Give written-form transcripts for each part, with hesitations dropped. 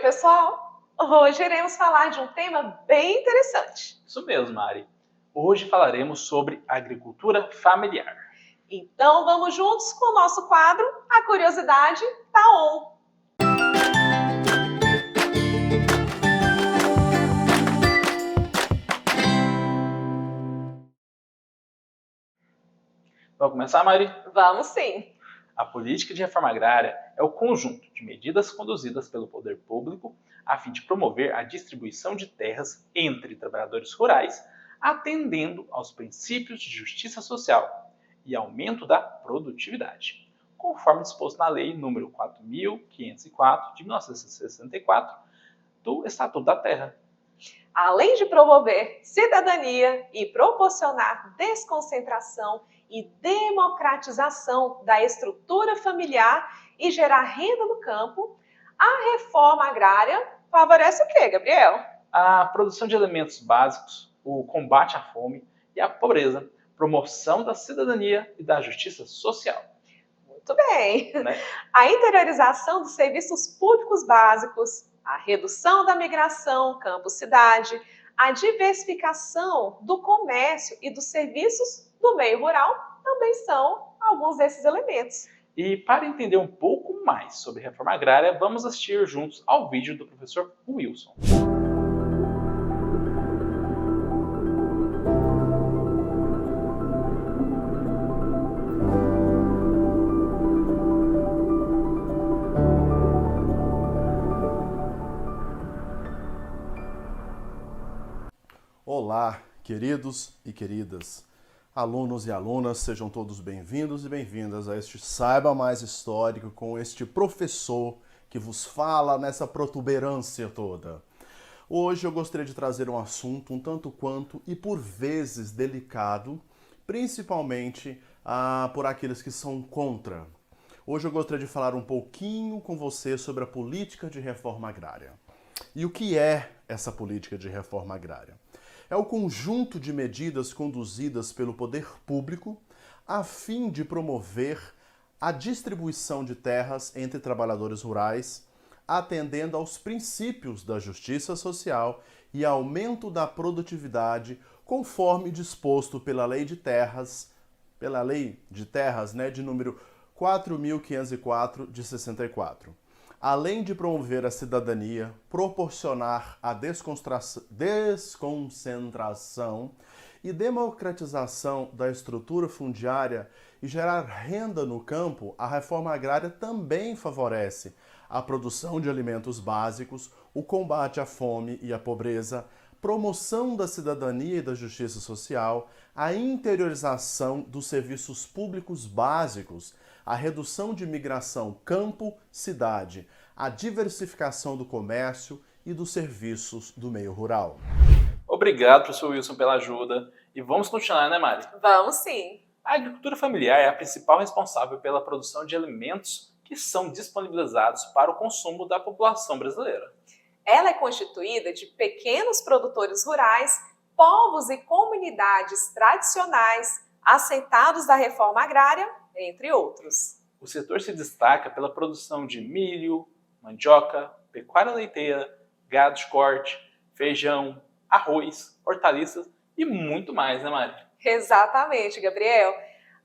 pessoal! Hoje iremos falar de um tema bem interessante. Isso mesmo, Mari. Hoje falaremos sobre agricultura familiar. Então vamos juntos com o nosso quadro A Curiosidade da ON. Vamos começar, Mari? Vamos sim! A política de reforma agrária é o conjunto de medidas conduzidas pelo poder público a fim de promover a distribuição de terras entre trabalhadores rurais, atendendo aos princípios de justiça social e aumento da produtividade, conforme disposto na Lei nº 4.504 de 1964 do Estatuto da Terra. Além de promover cidadania e proporcionar desconcentração e democratização da estrutura familiar e gerar renda no campo, a reforma agrária favorece o quê, Gabriel? A produção de alimentos básicos, o combate à fome e à pobreza, promoção da cidadania e da justiça social. Muito bem! Né? A interiorização dos serviços públicos básicos, a redução da migração campo-cidade, a diversificação do comércio e dos serviços do meio rural também são alguns desses elementos. E para entender um pouco mais sobre reforma agrária, vamos assistir juntos ao vídeo do professor Wilson. Olá, queridos e queridas, alunos e alunas, sejam todos bem-vindos e bem-vindas a este Saiba Mais Histórico com este professor que vos fala nessa protuberância toda. Hoje eu gostaria de trazer um assunto um tanto quanto e por vezes delicado, principalmente por aqueles que são contra. Hoje eu gostaria de falar um pouquinho com você sobre a política de reforma agrária. E o que é essa política de reforma agrária? É o conjunto de medidas conduzidas pelo poder público a fim de promover a distribuição de terras entre trabalhadores rurais, atendendo aos princípios da justiça social e aumento da produtividade, conforme disposto pela Lei de Terras, de número 4.504 de 64. Além de promover a cidadania, proporcionar a desconcentração e democratização da estrutura fundiária e gerar renda no campo, a reforma agrária também favorece a produção de alimentos básicos, o combate à fome e à pobreza, promoção da cidadania e da justiça social, a interiorização dos serviços públicos básicos, a redução de migração campo-cidade, a diversificação do comércio e dos serviços do meio rural. Obrigado, professor Wilson, pela ajuda. E vamos continuar, né, Mari? Vamos sim! A agricultura familiar é a principal responsável pela produção de alimentos que são disponibilizados para o consumo da população brasileira. Ela é constituída de pequenos produtores rurais, povos e comunidades tradicionais, assentados da reforma agrária, entre outros. O setor se destaca pela produção de milho, mandioca, pecuária leiteira, gado de corte, feijão, arroz, hortaliças e muito mais, né, Mari? Exatamente, Gabriel.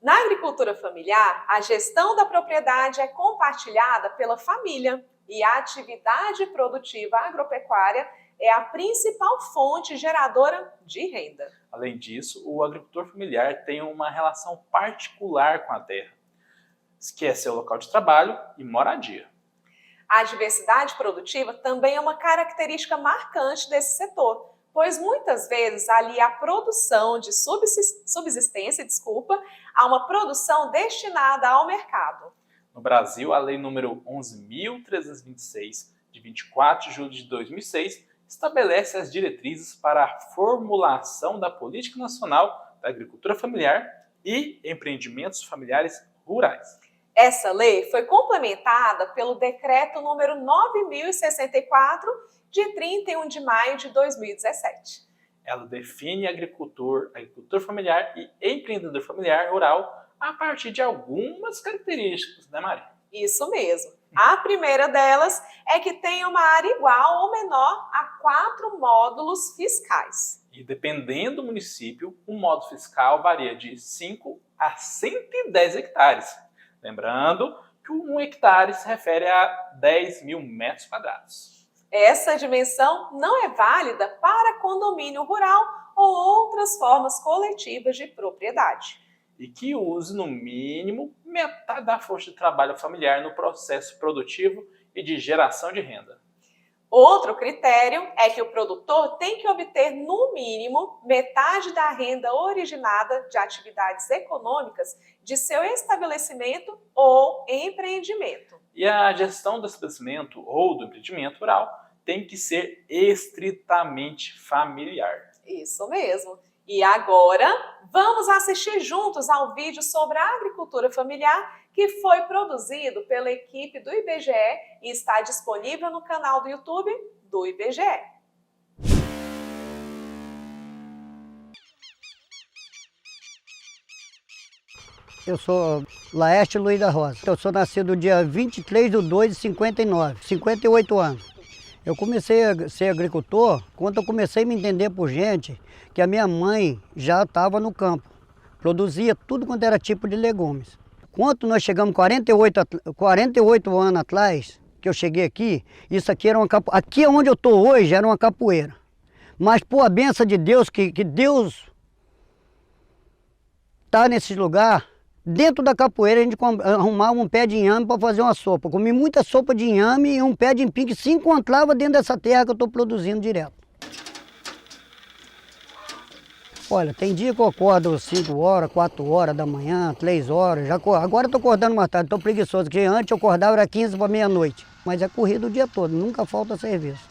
Na agricultura familiar, a gestão da propriedade é compartilhada pela família e a atividade produtiva agropecuária é a principal fonte geradora de renda. Além disso, o agricultor familiar tem uma relação particular com a terra, que é seu local de trabalho e moradia. A diversidade produtiva também é uma característica marcante desse setor, pois muitas vezes alia a produção de subsistência, a uma produção destinada ao mercado. No Brasil, a Lei nº 11.326, de 24 de julho de 2006, estabelece as diretrizes para a formulação da Política Nacional da Agricultura Familiar e Empreendimentos Familiares Rurais. Essa lei foi complementada pelo Decreto número 9.064, de 31 de maio de 2017. Ela define agricultor familiar e empreendedor familiar rural a partir de algumas características, né, Mari? Isso mesmo. A primeira delas é que tem uma área igual ou menor a 4 módulos fiscais. E dependendo do município, o módulo fiscal varia de 5 a 110 hectares. Lembrando que 1 hectare se refere a 10 mil metros quadrados. Essa dimensão não é válida para condomínio rural ou outras formas coletivas de propriedade. E que use, no mínimo, metade da força de trabalho familiar no processo produtivo e de geração de renda. Outro critério é que o produtor tem que obter, no mínimo, metade da renda originada de atividades econômicas de seu estabelecimento ou empreendimento. E a gestão do estabelecimento ou do empreendimento rural tem que ser estritamente familiar. Isso mesmo. E agora, vamos assistir juntos ao vídeo sobre a agricultura familiar que foi produzido pela equipe do IBGE e está disponível no canal do YouTube do IBGE. Eu sou Laércio Luiz da Rosa. Eu sou nascido dia 23/2/59, 58 anos. Eu comecei a ser agricultor quando eu comecei a me entender por gente que a minha mãe já estava no campo. Produzia tudo quanto era tipo de legumes. Quando nós chegamos 48 anos atrás, que eu cheguei aqui, isso aqui era uma capoeira. Aqui onde eu estou hoje era uma capoeira. Mas por a benção de Deus, que Deus está nesse lugar, dentro da capoeira a gente arrumava um pé de inhame para fazer uma sopa. Comi muita sopa de inhame e um pé de empim que se encontrava dentro dessa terra que eu estou produzindo direto. Olha, tem dia que eu acordo 5 horas, 4 horas da manhã, 3 horas. Agora eu estou acordando mais tarde, estou preguiçoso, porque antes eu acordava era 15 para meia-noite. Mas é corrido o dia todo, nunca falta serviço.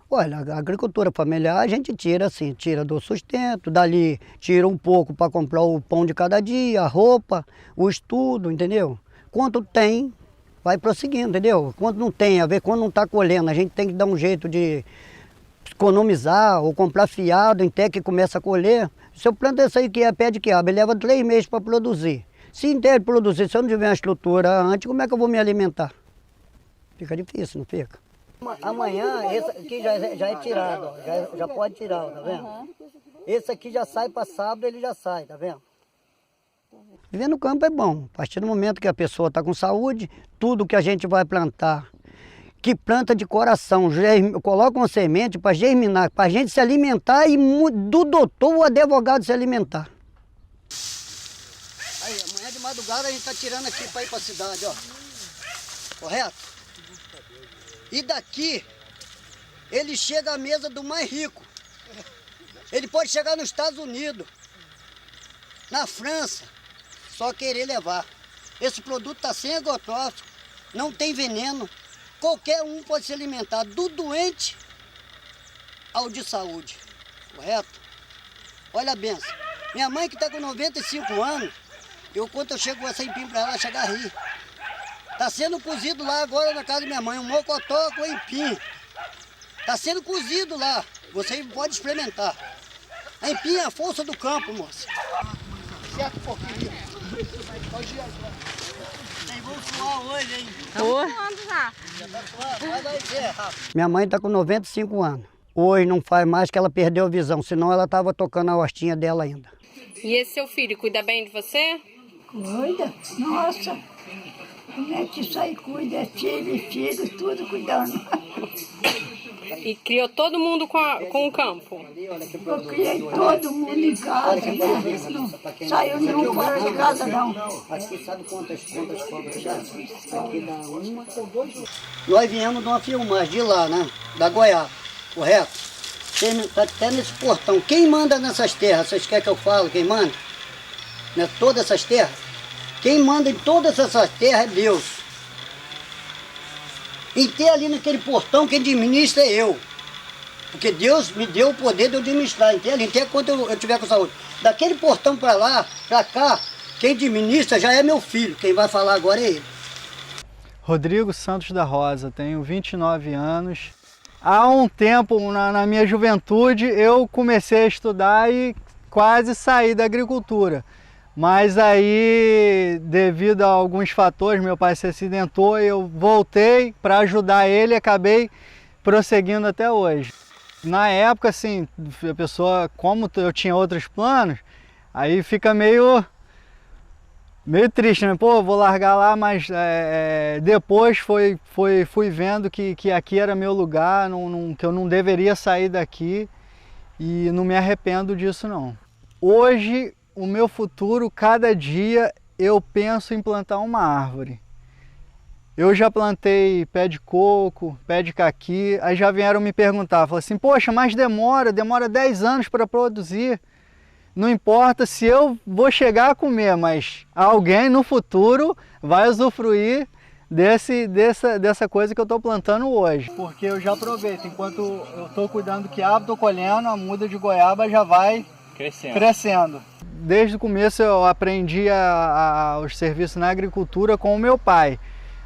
Olha, a agricultura familiar a gente tira assim, tira do sustento, dali tira um pouco para comprar o pão de cada dia, a roupa, o estudo, entendeu? Quanto tem, vai prosseguindo, entendeu? Quando não tem, a ver, quando não está colhendo, a gente tem que dar um jeito de economizar ou comprar fiado até que começa a colher. Se eu planto isso aí que é pé de quiabo, ele leva 3 meses para produzir. Se inteiro produzir, se eu não tiver uma estrutura antes, como é que eu vou me alimentar? Fica difícil, não fica? Amanhã, esse aqui já é tirado, ó. Já pode tirar, ó, tá vendo? Esse aqui já sai para sábado, ele já sai, tá vendo? Viver no campo é bom. A partir do momento que a pessoa está com saúde, tudo que a gente vai plantar, que planta de coração, coloca uma semente para germinar, para a gente se alimentar e do doutor ou advogado se alimentar. Aí, amanhã de madrugada a gente está tirando aqui para ir para a cidade, ó. Correto? E daqui, ele chega à mesa do mais rico. Ele pode chegar nos Estados Unidos, na França, só querer levar. Esse produto está sem agrotóxico, não tem veneno. Qualquer um pode se alimentar, do doente ao de saúde, correto? Olha a benção. Minha mãe que está com 95 anos, quando eu chego com essa empim para ela, chega a rir. Está sendo cozido lá agora na casa da minha mãe, um mocotó com empim. Está sendo cozido lá, você pode experimentar. A empim é a força do campo, moça. Certo, um pouquinho. Pode ir agora. Vamos suar hoje, hein? Estamos suando já. Já tá suando, mas vai ser rápido. Minha mãe está com 95 anos. Hoje não faz mais que ela perdeu a visão, senão ela estava tocando a hostinha dela ainda. E esse seu filho cuida bem de você? Cuida, nossa, como é que isso aí cuida? É filho e filho, tudo cuidando. E criou todo mundo com o campo? Eu criei todo mundo em casa, não saiu nenhum fora de casa, não. Aqui sabe quantas cobras já? Aqui dá uma ou dois. Nós viemos de uma filmagem de lá, né? Da Goiás, correto? Está até nesse portão. Quem manda nessas terras? Vocês querem que eu fale? Quem manda? Né? Todas essas terras? Quem manda em todas essas terras é Deus. Em ter ali naquele portão, quem administra é eu. Porque Deus me deu o poder de eu administrar. Em ter quando eu tiver com saúde. Daquele portão para lá, para cá, quem administra já é meu filho. Quem vai falar agora é ele. Rodrigo Santos da Rosa, tenho 29 anos. Há um tempo, na minha juventude, eu comecei a estudar e quase saí da agricultura. Mas aí, devido a alguns fatores, meu pai se acidentou e eu voltei para ajudar ele e acabei prosseguindo até hoje. Na época, assim, a pessoa, como eu tinha outros planos, aí fica meio triste, né? Pô, vou largar lá, mas depois fui vendo que aqui era meu lugar, que eu não deveria sair daqui e não me arrependo disso, não. Hoje, o meu futuro, cada dia, eu penso em plantar uma árvore. Eu já plantei pé de coco, pé de caqui, aí já vieram me perguntar, falaram assim, poxa, mas demora 10 anos para produzir. Não importa se eu vou chegar a comer, mas alguém no futuro vai usufruir dessa coisa que eu estou plantando hoje. Porque eu já aproveito, enquanto eu estou cuidando do quiabo, estou colhendo, a muda de goiaba já vai crescendo. Desde o começo eu aprendi os serviços na agricultura com o meu pai.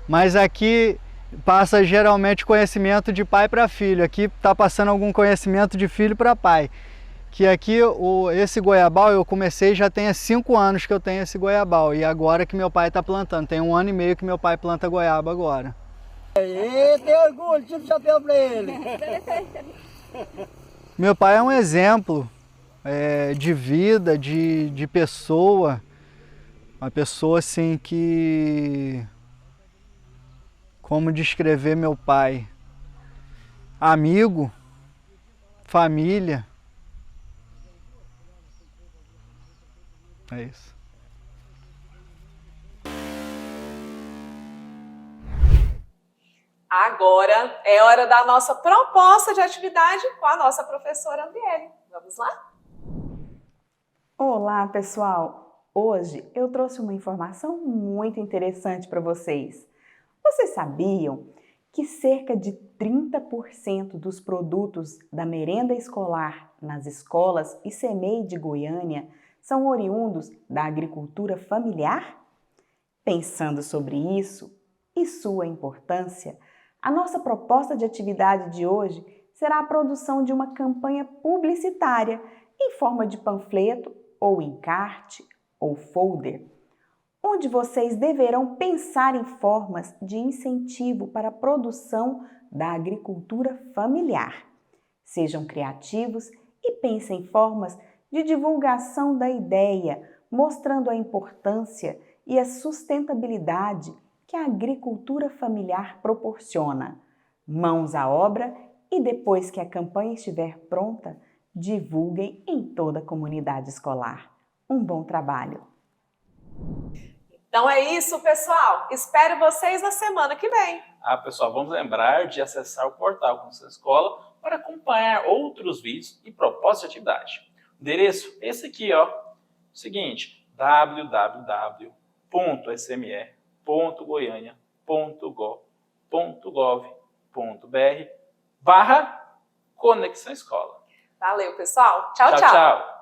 Mas aqui passa geralmente conhecimento de pai para filho. Aqui está passando algum conhecimento de filho para pai. Que aqui esse goiabal eu comecei já tem 5 anos que eu tenho esse goiabal. E agora que meu pai está plantando. Tem 1 ano e meio que meu pai planta goiaba agora. Tem orgulho, tira o chapéu para ele. Meu pai é um exemplo de vida, de pessoa. Uma pessoa assim que... Como descrever meu pai? Amigo, família. É isso. Agora é hora da nossa proposta de atividade com a nossa professora Andriele. Vamos lá? Olá, pessoal! Hoje eu trouxe uma informação muito interessante para vocês. Vocês sabiam que cerca de 30% dos produtos da merenda escolar nas escolas e CEMEI de Goiânia são oriundos da agricultura familiar? Pensando sobre isso e sua importância, a nossa proposta de atividade de hoje será a produção de uma campanha publicitária em forma de panfleto ou encarte ou folder, onde vocês deverão pensar em formas de incentivo para a produção da agricultura familiar. Sejam criativos e pensem em formas de divulgação da ideia, mostrando a importância e a sustentabilidade que a agricultura familiar proporciona. Mãos à obra e depois que a campanha estiver pronta, divulguem em toda a comunidade escolar. Um bom trabalho! Então é isso, pessoal. Espero vocês na semana que vem. Pessoal, vamos lembrar de acessar o portal Conquista Escola para acompanhar outros vídeos e propostas de atividade. O endereço é esse aqui, ó. Seguinte, www.sme.goiania.gov.br/Conexão Escola. Valeu, pessoal. Tchau, tchau.